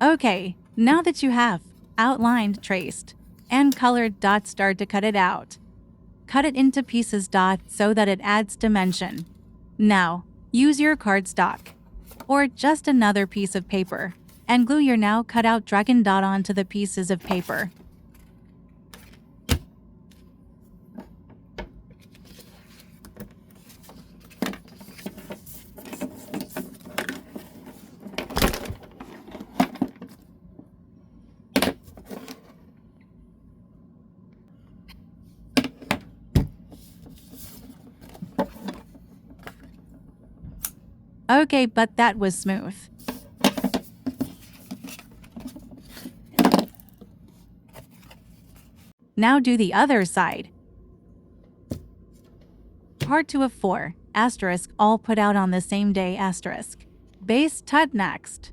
Okay, now that you have outlined, traced, and colored dots, start to cut it out. Cut it into pieces so that it adds dimension. Now, use your cardstock or just another piece of paper and glue your now cut out dragon dot onto the pieces of paper. Okay, but that was smooth. Now do the other side. Part 2 of 4, asterisk, all put out on the same day, asterisk. Base tut next.